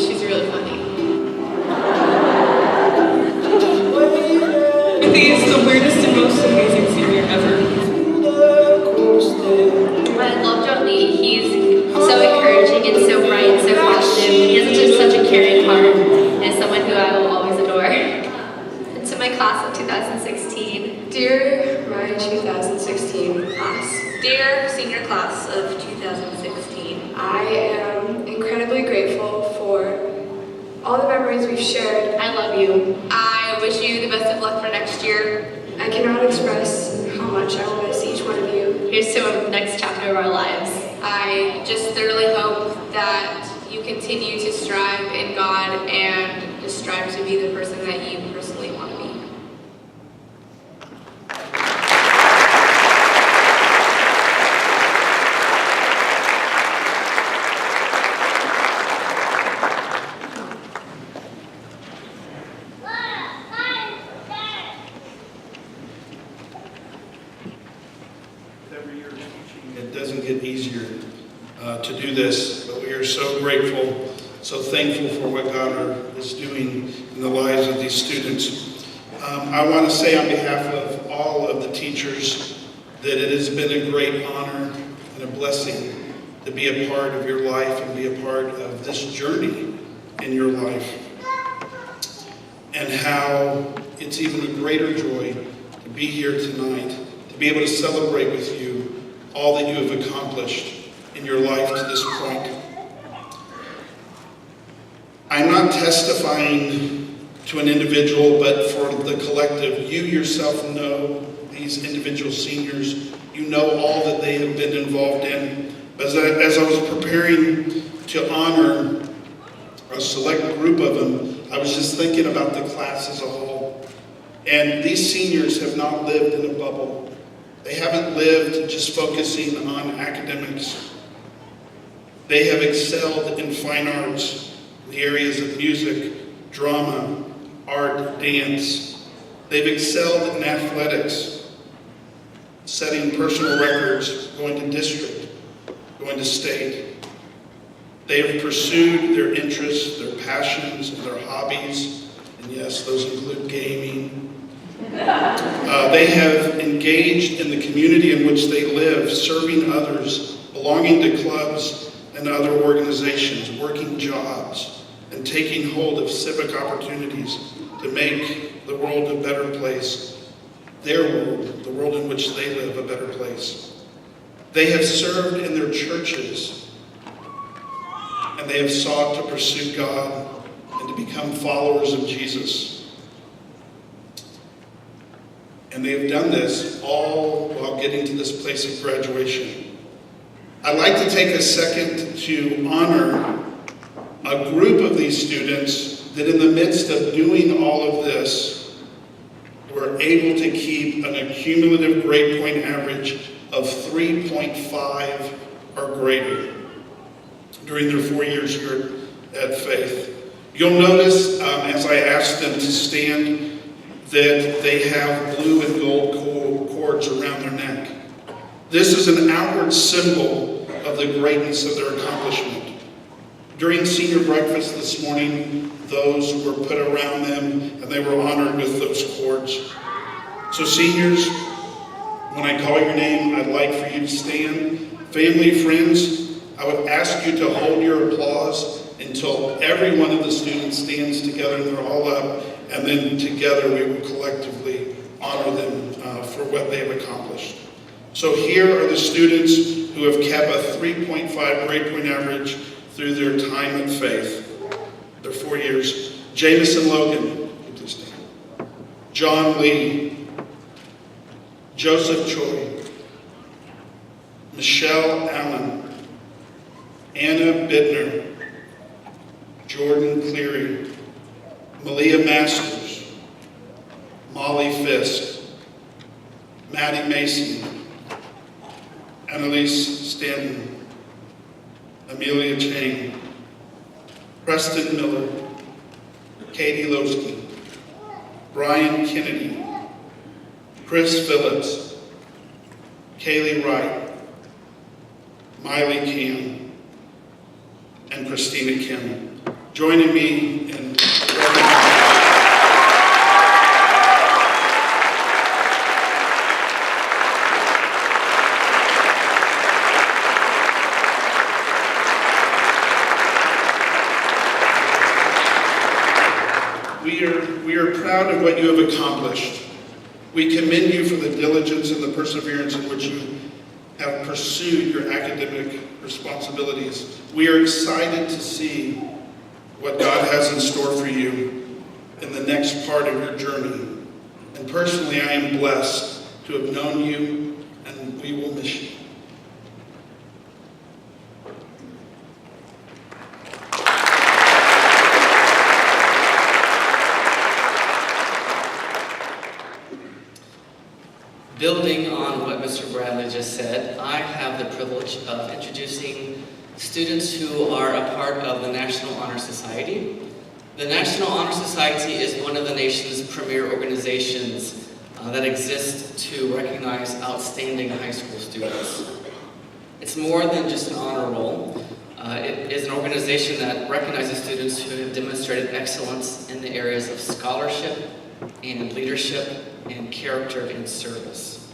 she's really funny. Ruthie is the weirdest and most amazing senior ever. I love John Lee. He's so encouraging and so bright and so positive. He has just such a caring heart and someone who I will always adore. And to my class of 2016. Dear my 2016 class. Dear senior class of 2016. I am incredibly grateful for all the memories we've shared. I love you. I wish you the best of luck for next year. I cannot express how much I will miss each one of you. Here's to the next chapter of our lives. I just thoroughly hope that you continue to strive in God and just strive to be the person that you personally want to be. Every year teaching, it doesn't get easier to do this, but we are so grateful, so thankful for what God is doing in the lives of these students. I want to say on behalf of all of the teachers that it has been a great honor and a blessing to be a part of your life and be a part of this journey in your life, and how it's even a greater joy to be here tonight, to be able to celebrate with you all that you have accomplished in your life to this point. I'm not testifying to an individual, but for the collective. You yourself know these individual seniors. You know all that they have been involved in. As I was preparing to honor a select group of them, I was just thinking about the class as a whole. And these seniors have not lived in a bubble. They haven't lived just focusing on academics. They have excelled in fine arts, in the areas of music, drama, art, dance. They've excelled in athletics, setting personal records, going to district, going to state. They have pursued their interests, their passions, and their hobbies. And yes, those include gaming. They have engaged in the community in which they live, serving others, belonging to clubs and other organizations, working jobs, and taking hold of civic opportunities to make the world a better place, their world, the world in which they live, a better place. They have served in their churches, and they have sought to pursue God and to become followers of Jesus. And they have done this all while getting to this place of graduation. I'd like to take a second to honor a group of these students that in the midst of doing all of this were able to keep an accumulative grade point average of 3.5 or greater during their 4 years here at Faith. You'll notice as I asked them to stand that they have blue and gold cords around their neck. This is an outward symbol of the greatness of their accomplishment. During senior breakfast this morning, those were put around them and they were honored with those cords. So seniors, when I call your name, I'd like for you to stand. Family, friends, I would ask you to hold your applause until every one of the students stands together and they're all up, and then together we will collectively honor them for what they have accomplished. So here are the students who have kept a 3.5 grade point average through their time at Faith, their 4 years. Jamison Logan, please stand. John Lee, Joseph Choi, Michelle Allen, Anna Bittner, Jordan Cleary, Malia Masters, Molly Fisk, Maddie Mason, Annalise Stanton, Amelia Chang, Preston Miller, Katie Losky, Brian Kennedy, Chris Phillips, Kaylee Wright, Miley Kim, and Christina Kim. joining me in We are proud of what you have accomplished. We commend you for the diligence and the perseverance in which you have pursued your academic responsibilities. We are excited to see what God has in store for you in the next part of your journey. And personally, I am blessed to have known you, and we will miss you. Building on what Mr. Bradley just said, I have the privilege of introducing students who are a part of the National Honor Society. The National Honor Society is one of the nation's premier organizations that exist to recognize outstanding high school students. It's more than just an honor roll. It is an organization that recognizes students who have demonstrated excellence in the areas of scholarship and leadership and character and service.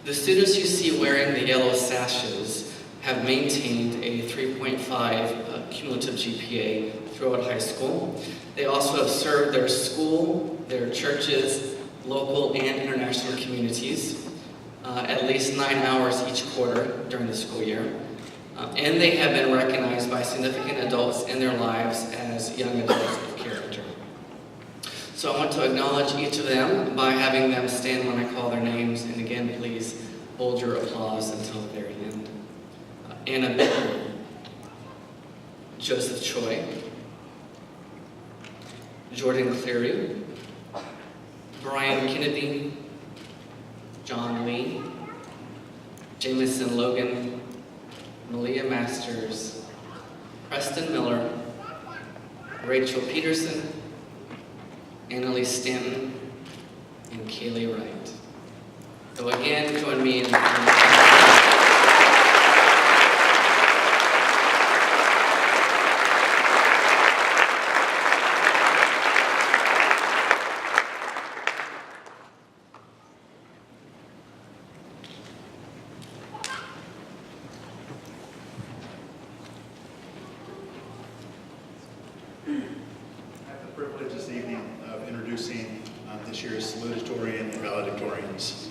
The students you see wearing the yellow sashes have maintained a 3.5 cumulative GPA throughout high school. They also have served their school, their churches, local and international communities at least 9 hours each quarter during the school year. And they have been recognized by significant adults in their lives as young adults of character. So I want to acknowledge each of them by having them stand when I call their names, and again, please hold your applause until the very end. Anna Bittner, Joseph Choi, Jordan Cleary, Brian Kennedy, John Lee, Jameson Logan, Malia Masters, Preston Miller, Rachel Peterson, Annalise Stanton, and Kaylee Wright. So again, join me in privilege this evening of introducing this year's salutatorian and valedictorians.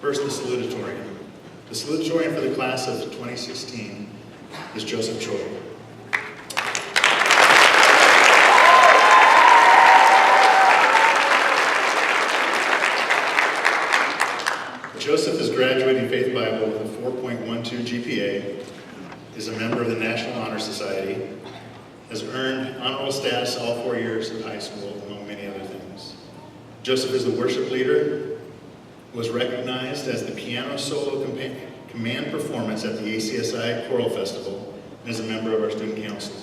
First, the salutatorian. The salutatorian for the class of 2016 is Joseph Choi. Joseph is graduating Faith Bible with a 4.12 GPA, is a member of the National Honor Society, has earned honorable status all 4 years of high school, among many other things. Joseph is the worship leader, was recognized as the piano solo command performance at the ACSI Choral Festival, and is a member of our student council.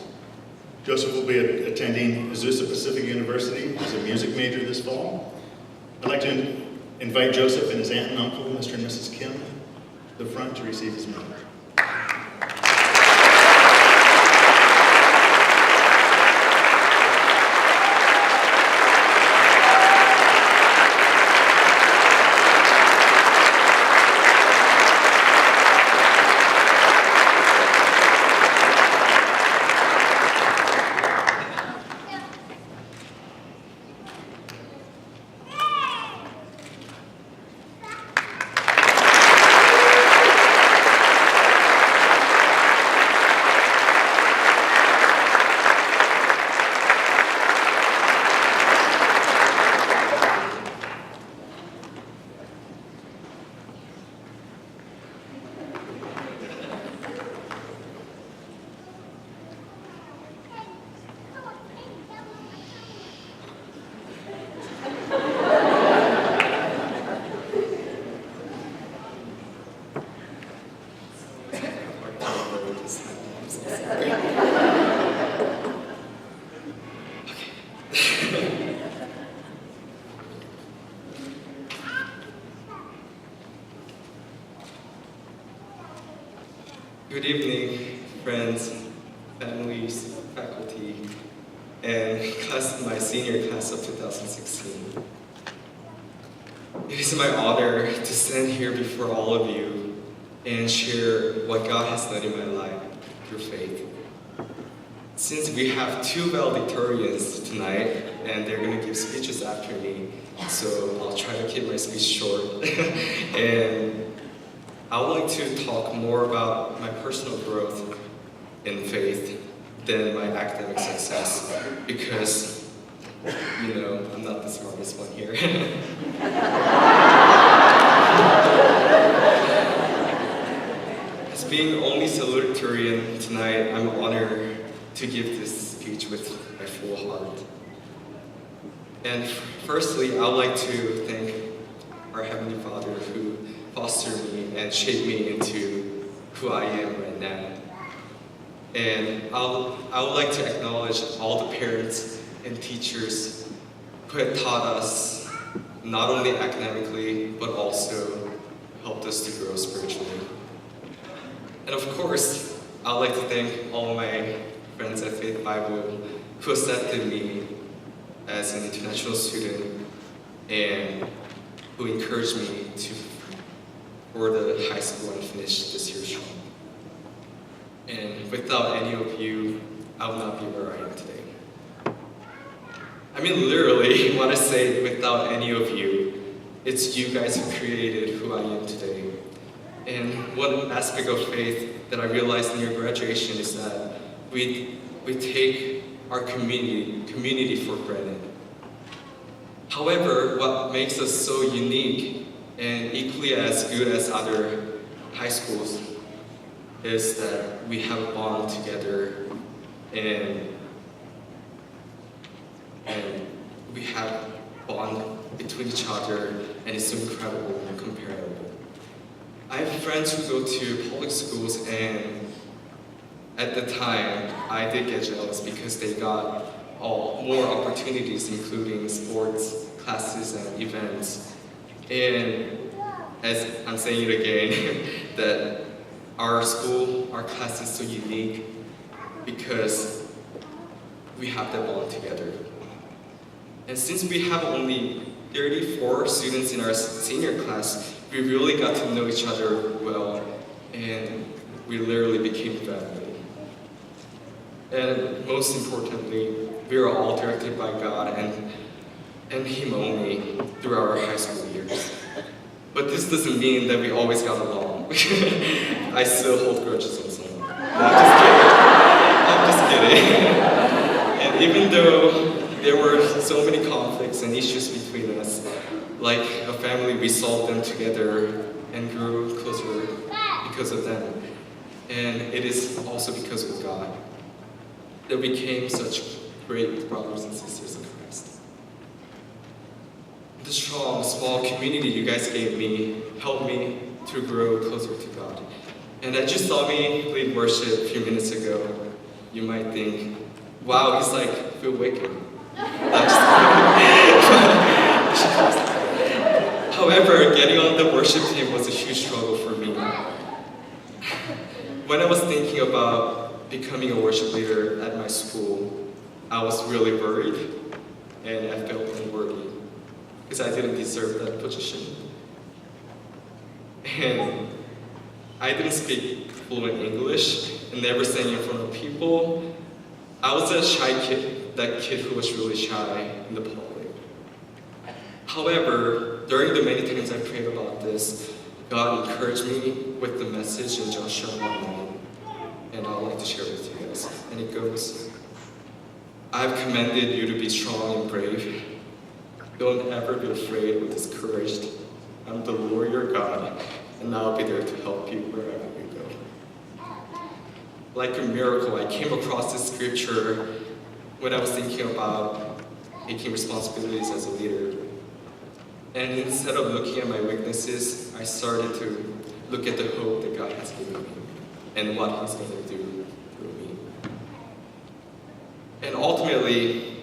Joseph will be attending Azusa Pacific University as a music major this fall. I'd like to invite Joseph and his aunt and uncle, Mr. and Mrs. Kim, to the front to receive his medal. Good evening, friends, families, faculty, and my senior class of 2016. It is my honor to stand here before all of you and share what God has done in my life through faith. Since we have two valedictorians tonight, and they're going to give speeches after me, so I'll try to keep my speech short. And I would like to talk more about my personal growth in faith than my academic success, because, you know, I'm not the smartest one here. As being only salutatorian tonight, I'm honored to give this speech with my full heart. And firstly, I would like to thank our Heavenly Father who fostered me and shaped me into who I am right now. And I would like to acknowledge all the parents and teachers who have taught us not only academically, but also helped us to grow spiritually. And of course, I would like to thank all my friends at Faith Bible who accepted me as an international student and who encouraged me to for the high school and finish this year strong. And without any of you, I would not be where I am today. I mean, literally, when I say without any of you, it's you guys who created who I am today. And one aspect of faith that I realized in your graduation is that we take our community for granted. However, what makes us so unique and equally as good as other high schools is that we have a bond together and we have a bond between each other, and it's so incredible and comparable. I have friends who go to public schools, and at the time I did get jealous because they got more opportunities, including sports, classes, and events. And as I'm saying it again, that our school, our class is so unique because we have that bond together. And since we have only 34 students in our senior class, we really got to know each other well, and we literally became family. And most importantly, we are all directed by God and Him only through our high school years. But this doesn't mean that we always got along. I still hold grudges on some. I'm just kidding. And even though there were so many conflicts and issues between us, like a family, we solved them together and grew closer because of them. And it is also because of God that we became such great brothers and sisters in Christ. The strong, small community you guys gave me helped me to grow closer to God. And as you saw me lead worship a few minutes ago, you might think, wow, he's like Phil Wickham. However, getting on the worship team was a huge struggle for me. When I was thinking about becoming a worship leader at my school, I was really worried, and I felt unworthy because I didn't deserve that position. And I didn't speak fluent English and never sang in front of people. I was a shy kid, that kid who was really shy in the public. However, during the many times I prayed about this, God encouraged me with the message in Joshua 1:9, and I'd like to share it with you guys. And it goes, I've commanded you to be strong and brave. Don't ever be afraid or discouraged. I'm the Lord your God, and I'll be there to help you wherever you go. Like a miracle, I came across this scripture when I was thinking about taking responsibilities as a leader. And instead of looking at my weaknesses, I started to look at the hope that God has given me and what He's going to do through me. And ultimately,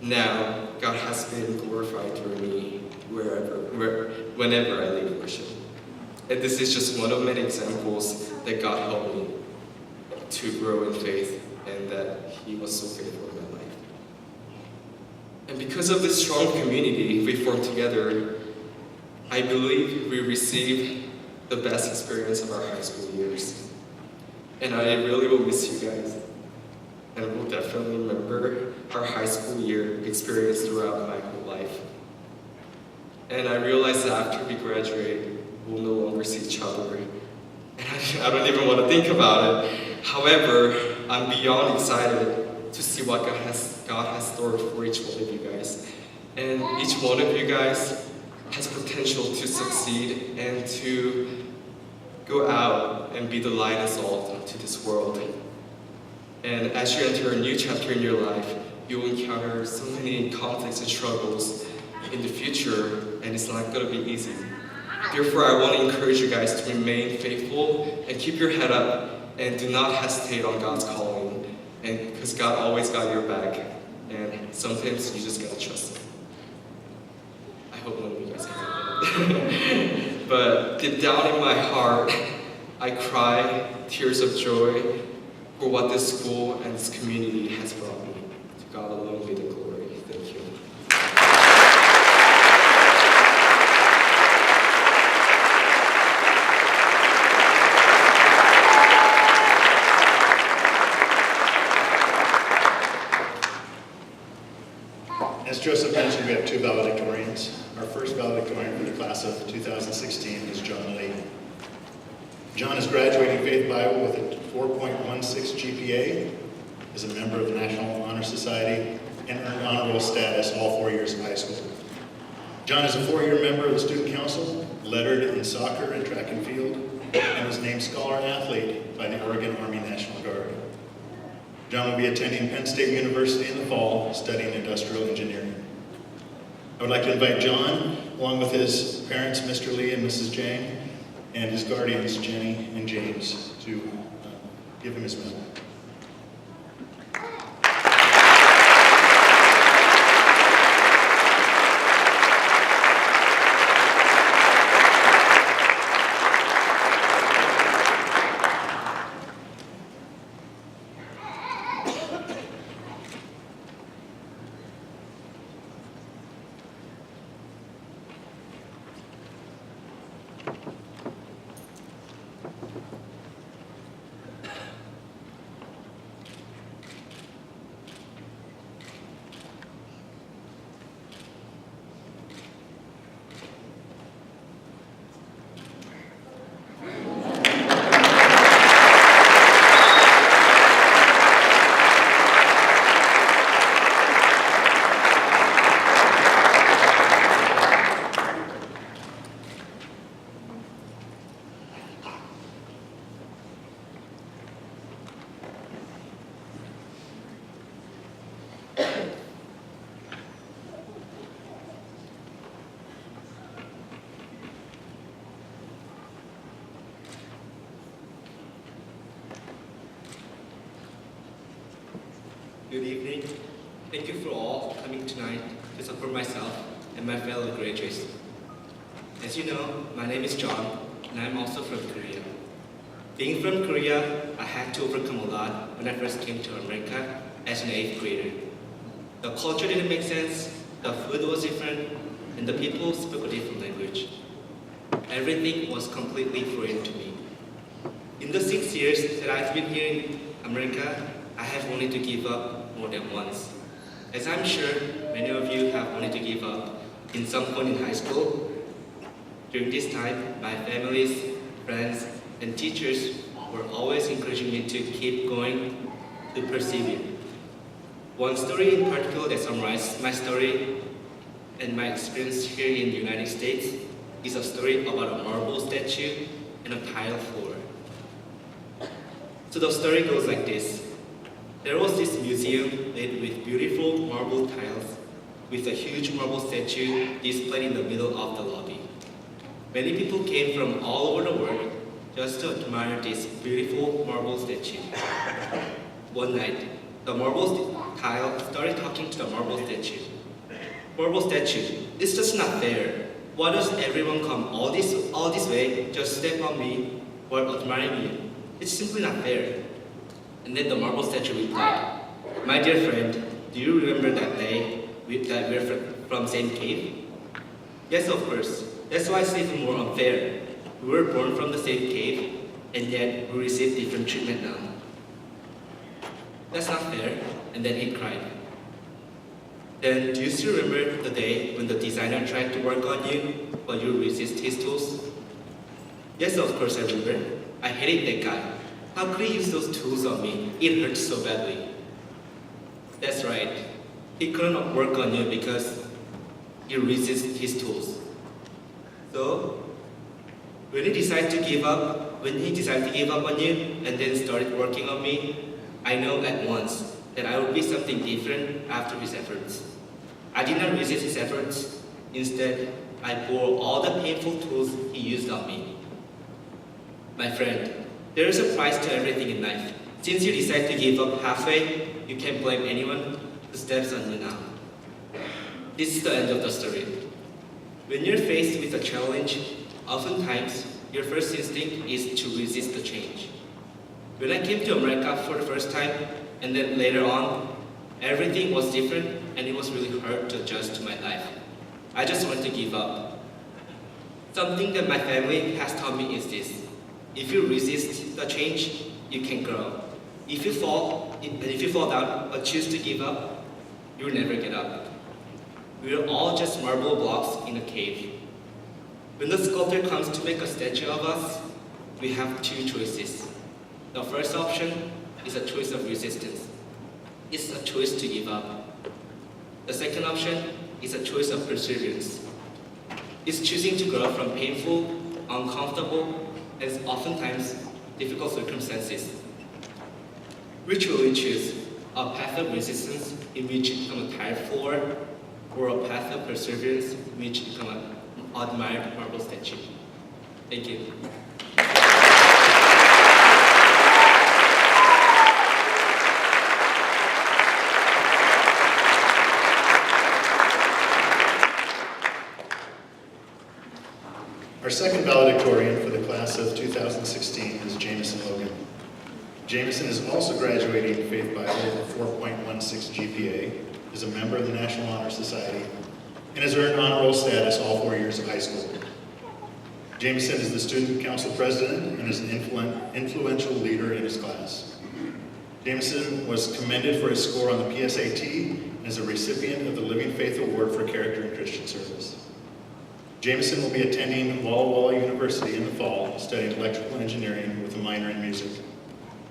now, God has been glorified through me whenever I lead worship. And this is just one of many examples that God helped me to grow in faith and that He was so faithful in my life. And because of this strong community we formed together, I believe we received the best experience of our high school years. And I really will miss you guys. And will definitely remember our high school year experience throughout my whole life. And I realized that after we graduate, we'll no longer see each other. And I don't even want to think about it. However, I'm beyond excited to see what God has stored for each one of you guys. And each one of you guys has potential to succeed and to go out and be the light and salt to this world. And as you enter a new chapter in your life, you will encounter so many conflicts and struggles in the future, and it's not going to be easy. Therefore, I want to encourage you guys to remain faithful and keep your head up and do not hesitate on God's calling, and because God always got your back, and sometimes you just got to trust Him. I hope none of you guys can do that. But deep down in my heart, I cry tears of joy for what this school and this community has brought me. To God alone be the glory. Thank you. As Joseph mentioned, we have two valedictorians. Our first valedictorian for the class of 2016 is John Lee. John is graduating Faith Bible with a 4.16 GPA, is a member of the National Honor Society, and earned honor roll status all 4 years of high school. John is a 4-year member of the Student Council, lettered in soccer and track and field, and was named Scholar Athlete by the Oregon Army National Guard. John will be attending Penn State University in the fall, studying industrial engineering. I would like to invite John, along with his parents, Mr. Lee and Mrs. Jang, and his guardians, Jenny and James, to give him his medal. Good evening. Thank you for all coming tonight to support myself and my fellow graduates. As you know, my name is John, and I'm also from Korea. Being from Korea, I had to overcome a lot when I first came to America as an 8th grader. The culture didn't make sense, the food was different, and the people spoke a different language. Everything was completely foreign to me. In the 6 years that I've been here in America, I have wanted to give up more than once. As I'm sure many of you have wanted to give up in some point in high school. During this time, my families, friends, and teachers were always encouraging me to keep going, to persevere. One story in particular that summarizes my story and my experience here in the United States is a story about a marble statue and a tile floor. So the story goes like this. There was this museum made with beautiful marble tiles with a huge marble statue displayed in the middle of the lobby. Many people came from all over the world just to admire this beautiful marble statue. One night, the marble tile started talking to the marble statue. Marble statue, it's just not fair. Why does everyone come all this way just step on me while admiring me? It's simply not fair. And then the marble statue replied, "My dear friend, do you remember that day that same cave? Yes, of course. That's why it's even more unfair. We were born from the same cave, and yet we receive different treatment now. That's not fair. And then he cried. Then, do you still remember the day when the designer tried to work on you, but you resist his tools? Yes, of course I remember. I hated that guy. How could he use those tools on me? It hurt so badly. That's right. He couldn't work on you because you resist his tools. So, when he decided to give up on you and then started working on me, I know at once that I would be something different after his efforts. I did not resist his efforts. Instead, I bore all the painful tools he used on me. My friend, there is a price to everything in life. Since you decide to give up halfway, you can't blame anyone who steps on you now. This is the end of the story. When you're faced with a challenge, oftentimes your first instinct is to resist the change. When I came to America for the first time, and then later on, everything was different and it was really hard to adjust to my life. I just wanted to give up. Something that my family has taught me is this: if you resist the change, you can grow. If you fall down or choose to give up, you'll never get up. We are all just marble blocks in a cave. When the sculptor comes to make a statue of us, we have two choices. The first option is a choice of resistance. It's a choice to give up. The second option is a choice of perseverance. It's choosing to grow from painful, uncomfortable, and oftentimes difficult circumstances. Which will you choose? A path of resistance in which you become a tired floor, or a path of perseverance in which you become an admired marble statue? Thank you. Our second valedictorian for the class of 2016 is Jameson Logan. Jameson is also graduating Faith Bible with a 4.16 GPA, is a member of the National Honor Society, and has earned honor roll status all 4 years of high school. Jameson is the student council president and is an influential leader in his class. Jameson was commended for his score on the PSAT and is a recipient of the Living Faith Award for Character and Christian Service. Jameson will be attending Walla Walla University in the fall, studying electrical engineering with a minor in music.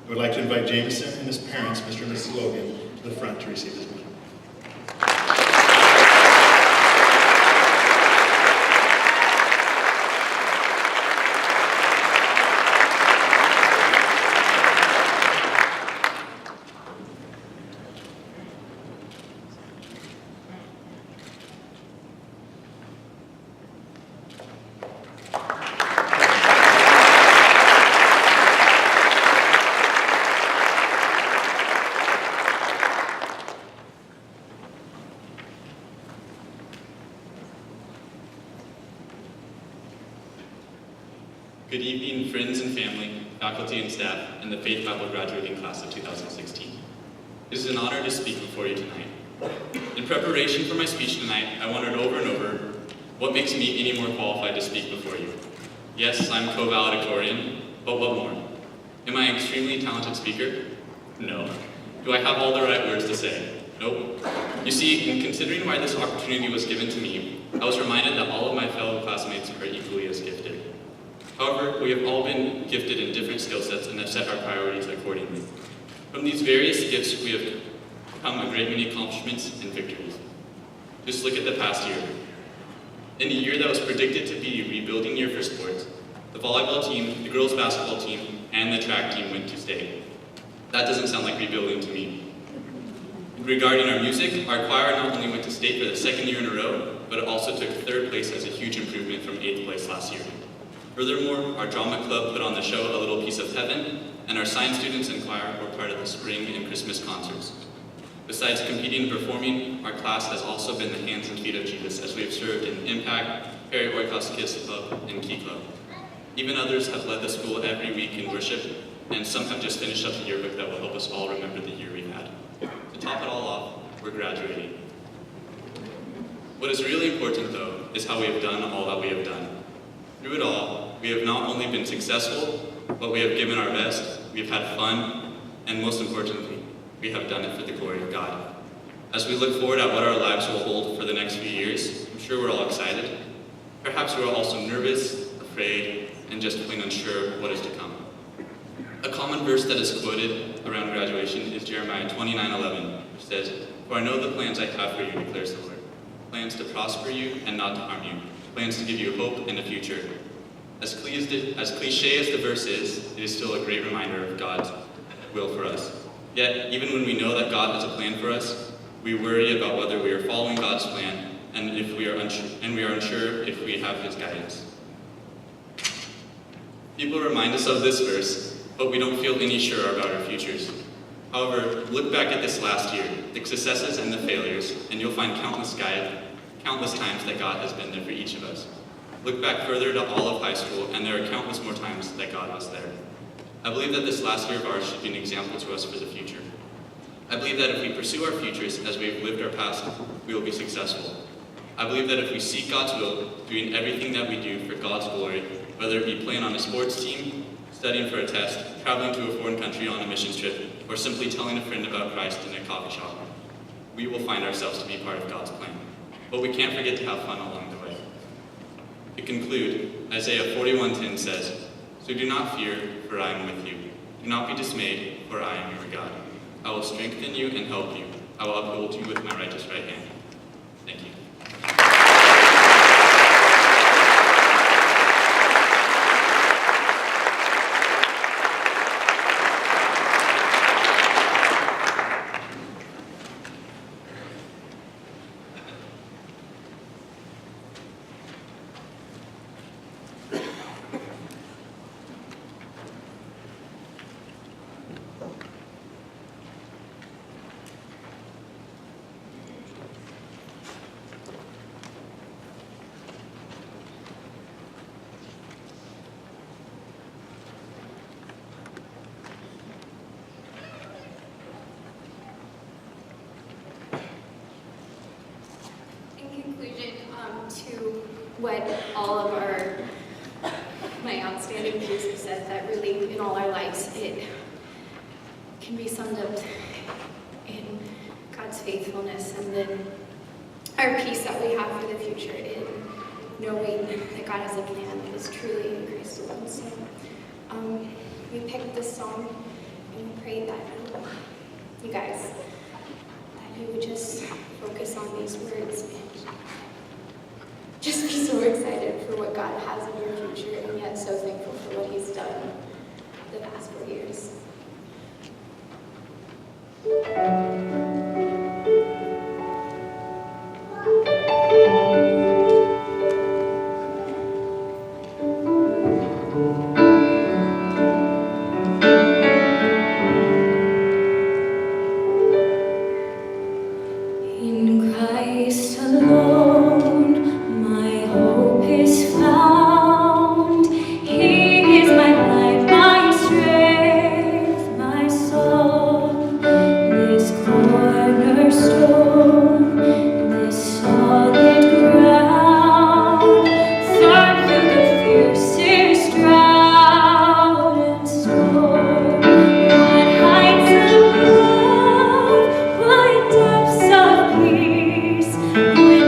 I would like to invite Jameson and his parents, Mr. and Mrs. Logan, to the front to receive his medal. Good evening, friends and family, faculty and staff, and the Faith Bible graduating class of 2016. It is an honor to speak before you tonight. In preparation for my speech tonight, I wondered over and over, what makes me any more qualified to speak before you? Yes, I'm co-valedictorian, but what more? Am I an extremely talented speaker? No. Do I have all the right words to say? Nope. You see, in considering why this opportunity was given to me, I was reminded that all of my fellow classmates are equally as gifted. However, we have all been gifted in different skill sets and have set our priorities accordingly. From these various gifts, we have come a great many accomplishments and victories. Just look at the past year. In a year that was predicted to be a rebuilding year for sports, the volleyball team, the girls basketball team, and the track team went to state. That doesn't sound like rebuilding to me. Regarding our music, our choir not only went to state for the second year in a row, but it also took third place as a huge improvement from 8th place last year. Furthermore, our drama club put on the show A Little Piece of Heaven, and our science students and choir were part of the spring and Christmas concerts. Besides competing and performing, our class has also been the hands and feet of Jesus as we have served in Impact, Perry Oikos Kids Club, and Key Club. Even others have led the school every week in worship, and some have just finished up the yearbook that will help us all remember the year we've had. To top it all off, we're graduating. What is really important, though, is how we have done all that we have done. Through it all, we have not only been successful, but we have given our best, we have had fun, and most importantly, we have done it for the glory of God. As we look forward at what our lives will hold for the next few years, I'm sure we're all excited. Perhaps we're also nervous, afraid, and just plain unsure what is to come. A common verse that is quoted around graduation is Jeremiah 29:11, which says, "For I know the plans I have for you, declares the Lord. Plans to prosper you and not to harm you. Plans to give you hope and a future." As cliche as the verse is, it is still a great reminder of God's will for us. Yet, even when we know that God has a plan for us, we worry about whether we are following God's plan and we are unsure if we have His guidance. People remind us of this verse, but we don't feel any sure about our futures. However, look back at this last year, the successes and the failures, and you'll find countless times that God has been there for each of us. Look back further to all of high school, and there are countless more times that God was there. I believe that this last year of ours should be an example to us for the future. I believe that if we pursue our futures as we have lived our past, we will be successful. I believe that if we seek God's will, doing everything that we do for God's glory, whether it be playing on a sports team, studying for a test, traveling to a foreign country on a missions trip, or simply telling a friend about Christ in a coffee shop, we will find ourselves to be part of God's plan. But we can't forget to have fun along the way. To conclude, Isaiah 41:10 says, "So do not fear, for I am with you. Do not be dismayed, for I am your God. I will strengthen you and help you. I will uphold you with my righteous right hand." Thank you. To what all of my outstanding peers have said, that really in all our lives it can be summed up in God's faithfulness, and then our peace that we have for the future in knowing that God has a plan that is truly in Christ alone. So we picked this song and we prayed that you guys, that you would just focus on these words and just be so excited for what God has in your future, and yet so thankful for what He's done the past 4 years. In Christ alone, my hope is found. He is my life, my strength, my song. This cornerstone, this solid ground, firm through the fiercest drought and storm. What heights of love, what depths of peace, when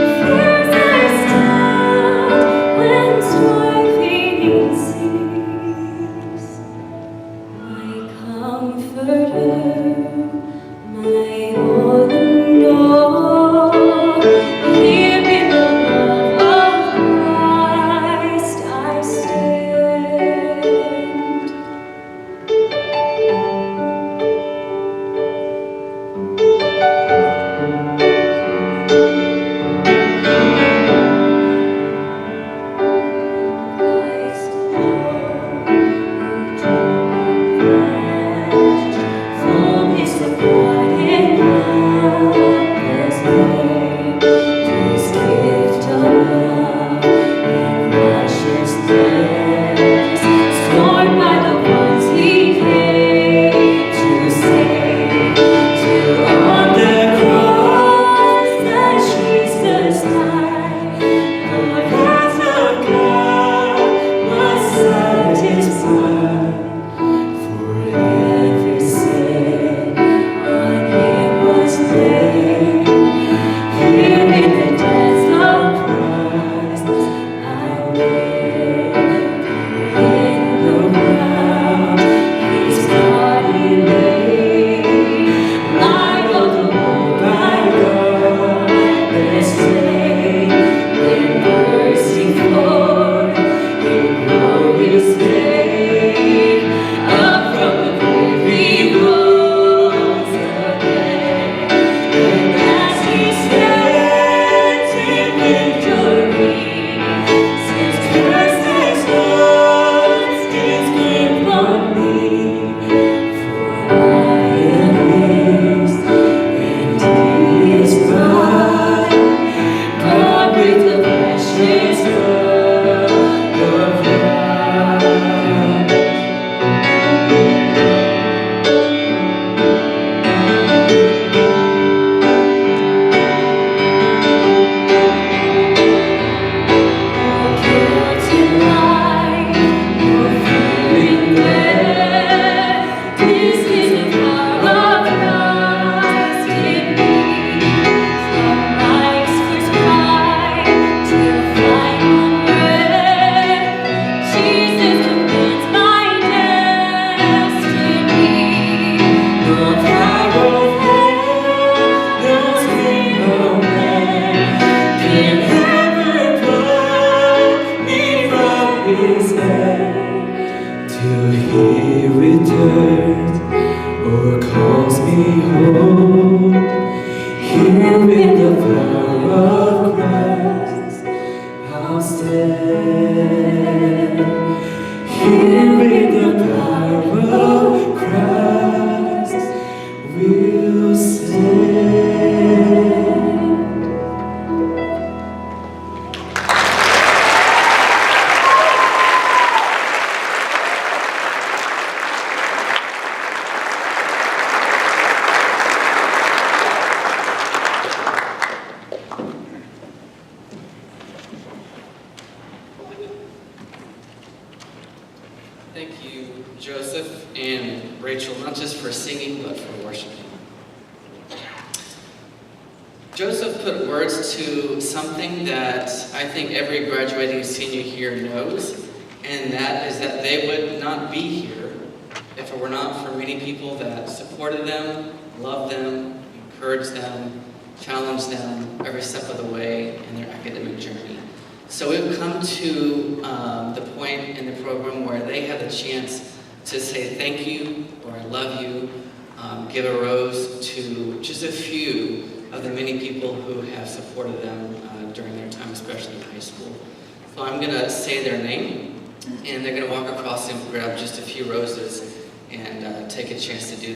power of Christ, I'll stand. Here in the power of Christ, we'll stand. Thank you, Joseph and Rachel, not just for singing, but for worshiping. Joseph put words to something that I think every graduating senior here knows, and that is that they would not be here if it were not for many people that supported them, loved them, encouraged them, challenged them every step of the way in their academic journey. So we've come to the point in the program where they have the chance to say thank you or I love you, give a rose to just a few of the many people who have supported them during their time, especially in high school. So I'm going to say their name, and they're going to walk across and grab just a few roses and take a chance to do